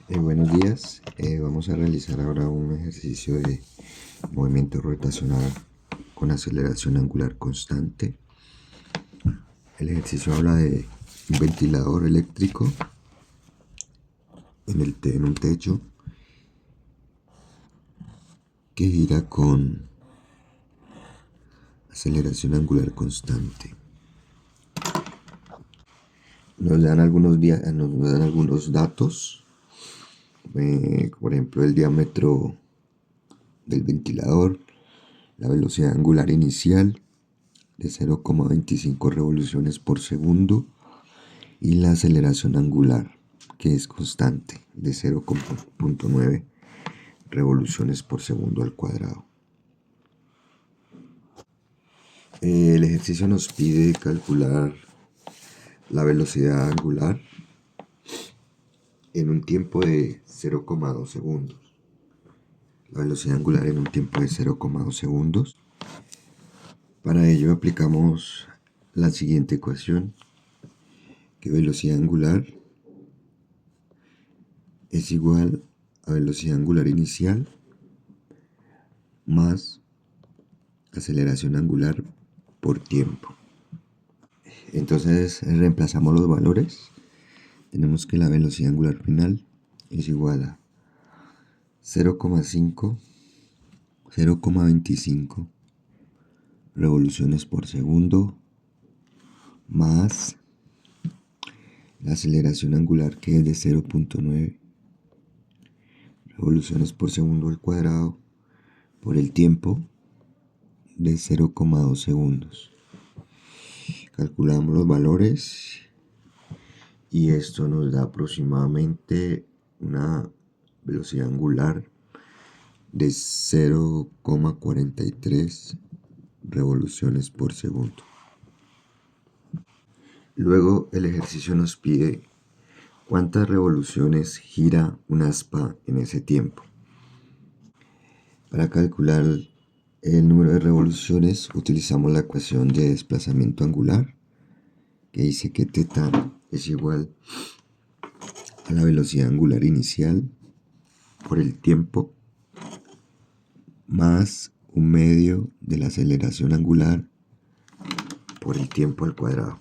Buenos días, vamos a realizar ahora un ejercicio de movimiento rotacional con aceleración angular constante. El ejercicio habla de un ventilador eléctrico en un techo que gira con aceleración angular constante. Nos dan algunos datos, por ejemplo el diámetro del ventilador, la velocidad angular inicial de 0,25 revoluciones por segundo y la aceleración angular, que es constante, de 0,9 revoluciones por segundo al cuadrado. El ejercicio nos pide calcular la velocidad angular en un tiempo de 0,2 segundos. La velocidad angular en un tiempo de 0,2 segundos. Para ello aplicamos la siguiente ecuación, que velocidad angular es igual a velocidad angular inicial más aceleración angular por tiempo. Entonces reemplazamos los valores. Tenemos que la velocidad angular final es igual a 0,25 revoluciones por segundo más la aceleración angular, que es de 0,9 revoluciones por segundo al cuadrado, por el tiempo de 0,2 segundos. Calculamos los valores y esto nos da aproximadamente una velocidad angular de 0,43 revoluciones por segundo. Luego el ejercicio nos pide cuántas revoluciones gira un aspa en ese tiempo. Para calcular el número de revoluciones utilizamos la ecuación de desplazamiento angular, que dice que θ es igual a la velocidad angular inicial por el tiempo más 1/2 de la aceleración angular por el tiempo al cuadrado.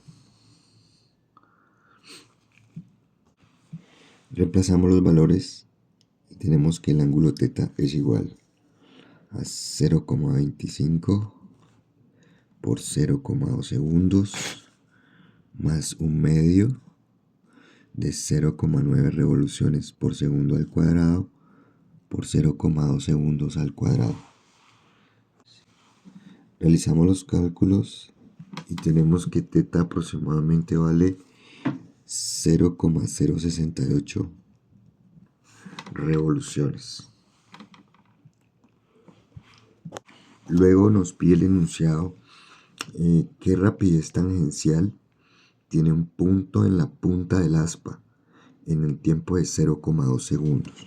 Reemplazamos los valores y tenemos que el ángulo θ es igual a 0,25 por 0,2 segundos más 1/2 de 0,9 revoluciones por segundo al cuadrado por 0,2 segundos al cuadrado. Realizamos los cálculos y tenemos que θ aproximadamente vale 0,068 revoluciones. Luego nos pide el enunciado qué rapidez tangencial tiene un punto en la punta del aspa en el tiempo de 0,2 segundos.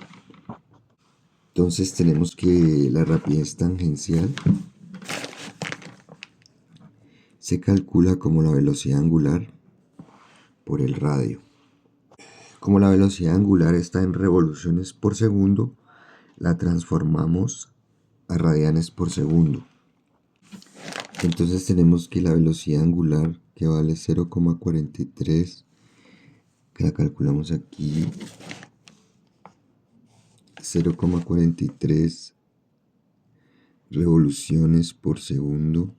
Entonces tenemos que la rapidez tangencial se calcula como la velocidad angular por el radio. Como la velocidad angular está en revoluciones por segundo, la transformamos a radianes por segundo. Entonces tenemos que la velocidad angular, que vale 0,43, que la calculamos aquí, 0,43 revoluciones por segundo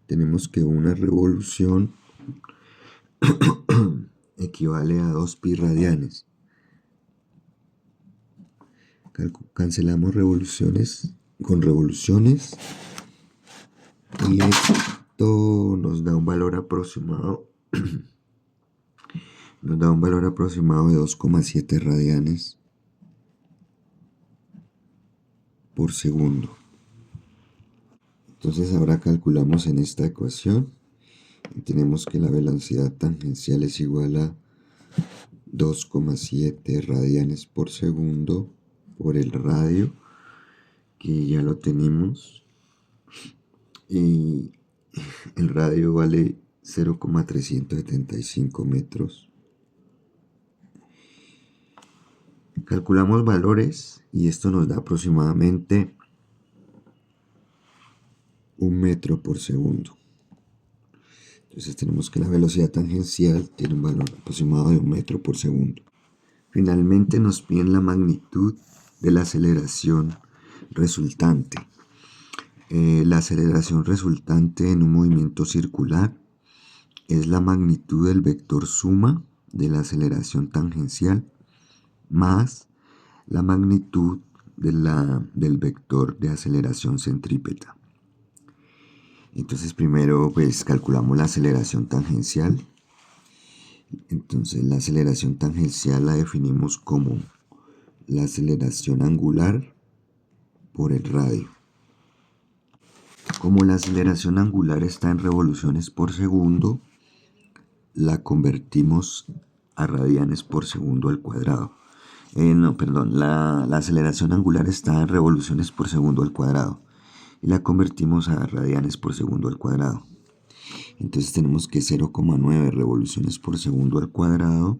tenemos que una revolución equivale a 2 pi radianes. Cancelamos revoluciones con revoluciones y esto nos da un valor aproximado de 2,7 radianes por segundo. Entonces ahora calculamos en esta ecuación y tenemos que la velocidad tangencial es igual a 2,7 radianes por segundo por el radio, que ya lo tenemos, y el radio vale 0,375 metros Calculamos valores y esto nos da aproximadamente 1 metro por segundo. Entonces tenemos que la velocidad tangencial tiene un valor aproximado de 1 metro por segundo. Finalmente nos piden la magnitud de la aceleración resultante. La aceleración resultante en un movimiento circular es la magnitud del vector suma de la aceleración tangencial más la magnitud del vector de aceleración centrípeta. Entonces primero pues calculamos la aceleración tangencial. Entonces la aceleración tangencial la definimos como la aceleración angular por el radio. Como la aceleración angular está en revoluciones por segundo, la convertimos a radianes por segundo al cuadrado. La aceleración angular está en revoluciones por segundo al cuadrado y la convertimos a radianes por segundo al cuadrado. Entonces tenemos que 0,9 revoluciones por segundo al cuadrado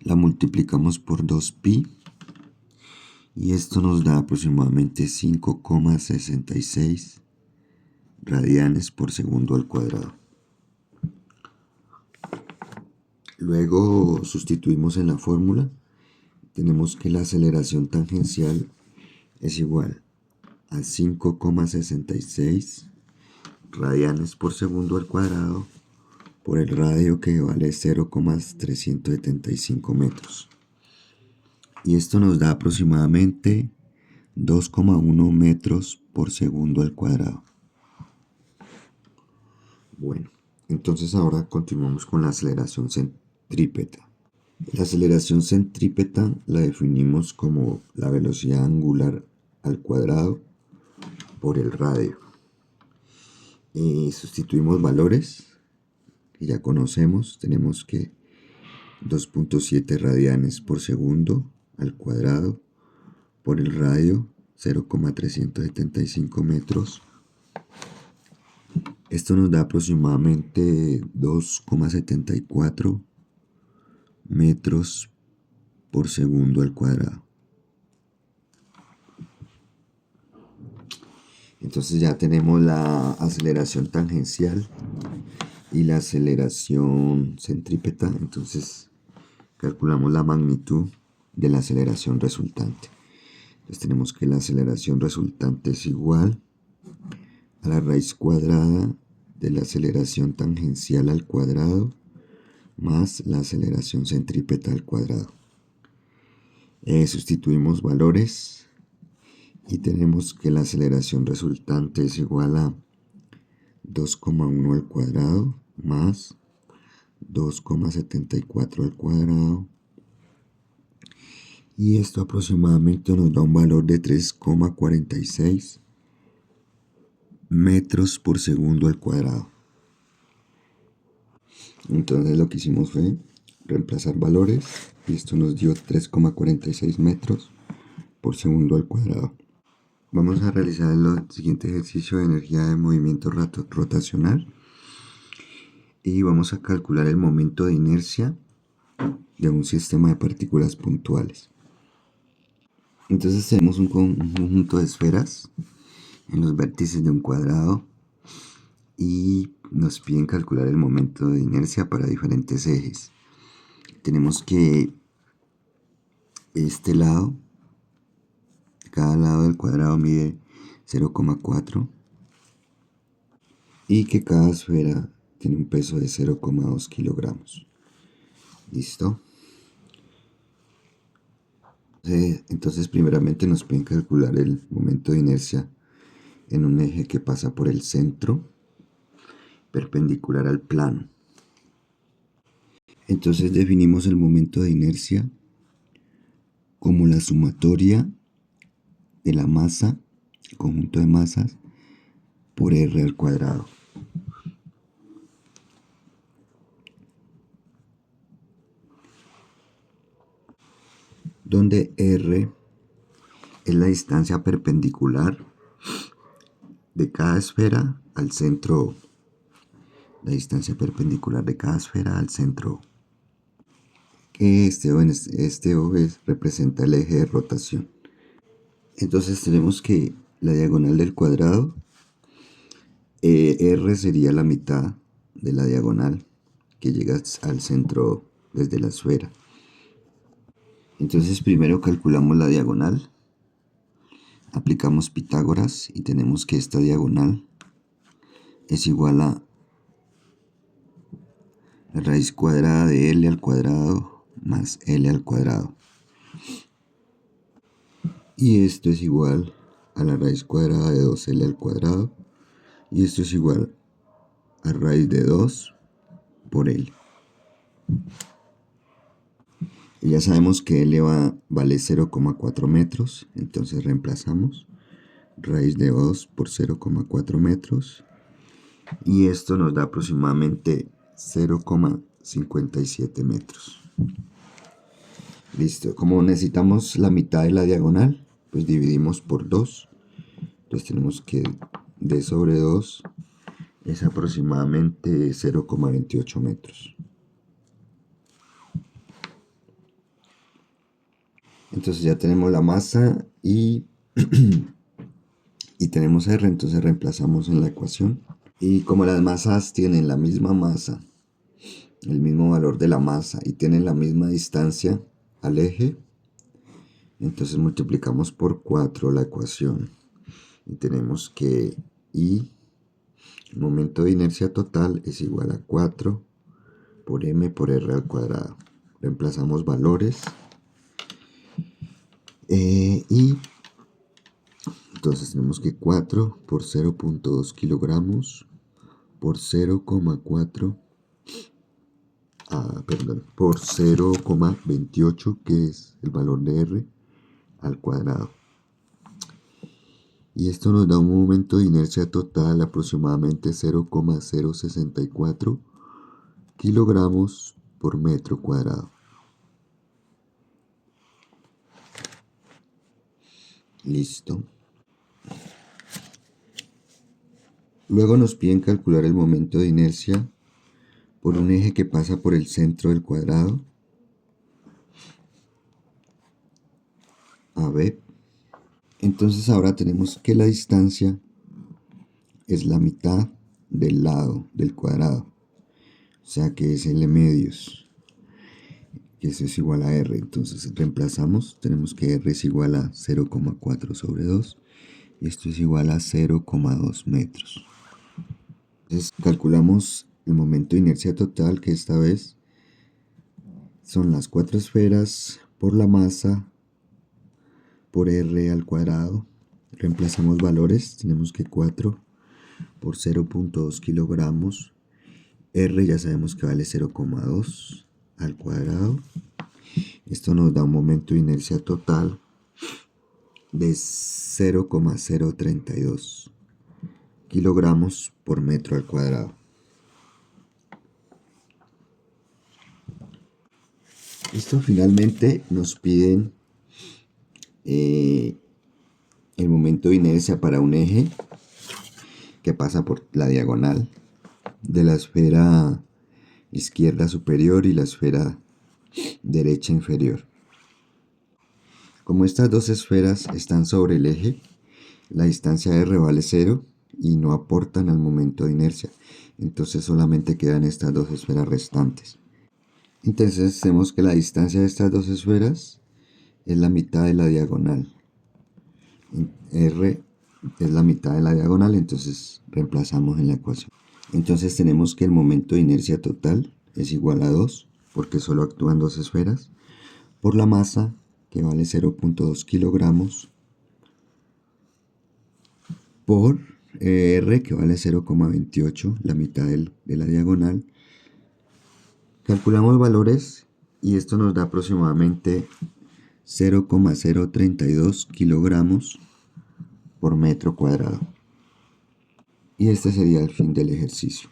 la multiplicamos por 2pi y esto nos da aproximadamente 5,66 radianes por segundo al cuadrado. Luego sustituimos en la fórmula. Tenemos que la aceleración tangencial es igual a 5,66 radianes por segundo al cuadrado por el radio, que vale 0,375 metros. Y esto nos da aproximadamente 2,1 metros por segundo al cuadrado. Bueno, entonces ahora continuamos con la aceleración centrípeta. La aceleración centrípeta la definimos como la velocidad angular al cuadrado por el radio. Y sustituimos valores que ya conocemos. Tenemos que 2,7 radianes por segundo al cuadrado por el radio 0,375 metros. Esto nos da aproximadamente 2,74 metros por segundo al cuadrado. Entonces ya tenemos la aceleración tangencial y la aceleración centrípeta. Entonces calculamos la magnitud de la aceleración resultante. Entonces tenemos que la aceleración resultante es igual a la raíz cuadrada de la aceleración tangencial al cuadrado más la aceleración centrípeta al cuadrado. Sustituimos valores y tenemos que la aceleración resultante es igual a 2,1 al cuadrado más 2,74 al cuadrado, y esto aproximadamente nos da un valor de 3,46 metros por segundo al cuadrado. Entonces lo que hicimos fue reemplazar valores y esto nos dio 3,46 metros por segundo al cuadrado. Vamos a realizar el siguiente ejercicio de energía de movimiento rotacional y vamos a calcular el momento de inercia de un sistema de partículas puntuales. Entonces tenemos un conjunto de esferas en los vértices de un cuadrado y nos piden calcular el momento de inercia para diferentes ejes. Tenemos que cada lado del cuadrado mide 0,4 y que cada esfera tiene un peso de 0,2 kilogramos. ¿Listo? Entonces primeramente nos piden calcular el momento de inercia en un eje que pasa por el centro perpendicular al plano. Entonces definimos el momento de inercia como la sumatoria de la masa, el conjunto de masas, por r al cuadrado. Donde r es la distancia perpendicular de cada esfera al centro, la distancia perpendicular de cada esfera al centro. que este O representa el eje de rotación. Entonces tenemos que la diagonal del cuadrado, R sería la mitad de la diagonal que llega al centro desde la esfera. Entonces primero calculamos la diagonal, aplicamos Pitágoras y tenemos que esta diagonal es igual a la raíz cuadrada de L al cuadrado más L al cuadrado. Y esto es igual a la raíz cuadrada de 2L al cuadrado. Y esto es igual a raíz de 2 por L. Y ya sabemos que L vale 0,4 metros. Entonces reemplazamos raíz de 2 por 0,4 metros. Y esto nos da aproximadamente 0,57 metros. Listo. Como necesitamos la mitad de la diagonal, pues dividimos por 2. Entonces tenemos que D sobre 2 es aproximadamente 0,28 metros. Entonces ya tenemos la masa y tenemos R, entonces reemplazamos en la ecuación. Y como las masas tienen la misma masa, el mismo valor de la masa y tienen la misma distancia al eje, entonces multiplicamos por 4 la ecuación. Y tenemos que I, el momento de inercia total, es igual a 4 por M por R al cuadrado. Reemplazamos valores. Y entonces tenemos que 4 por 0,2 kilogramos por 0,4 por 0,28, que es el valor de R al cuadrado. Y esto nos da un momento de inercia total aproximadamente 0,064 kilogramos por metro cuadrado. Listo. Luego nos piden calcular el momento de inercia por un eje que pasa por el centro del cuadrado, AB. Entonces ahora tenemos que la distancia es la mitad del lado del cuadrado, o sea que es L medios, que eso es igual a R. Entonces reemplazamos, tenemos que R es igual a 0,4 sobre 2 y esto es igual a 0,2 metros. Entonces calculamos el momento de inercia total, que esta vez son las 4 esferas por la masa por R al cuadrado. Reemplazamos valores, tenemos que 4 por 0,2 kilogramos. R ya sabemos que vale 0,2 al cuadrado. Esto nos da un momento de inercia total de 0,032 kilogramos por metro al cuadrado. Esto finalmente nos piden el momento de inercia para un eje que pasa por la diagonal de la esfera izquierda superior y la esfera derecha inferior. Como estas dos esferas están sobre el eje, la distancia R vale 0 y no aportan al momento de inercia. Entonces solamente quedan estas dos esferas restantes. Entonces tenemos que la distancia de estas dos esferas es la mitad de la diagonal. R es la mitad de la diagonal, entonces reemplazamos en la ecuación. Entonces tenemos que el momento de inercia total es igual a 2, porque solo actúan dos esferas, por la masa, que vale 0,2 kilogramos, por R, que vale 0,28, la mitad de la diagonal. Calculamos valores y esto nos da aproximadamente 0,032 kilogramos por metro cuadrado. Y este sería el fin del ejercicio.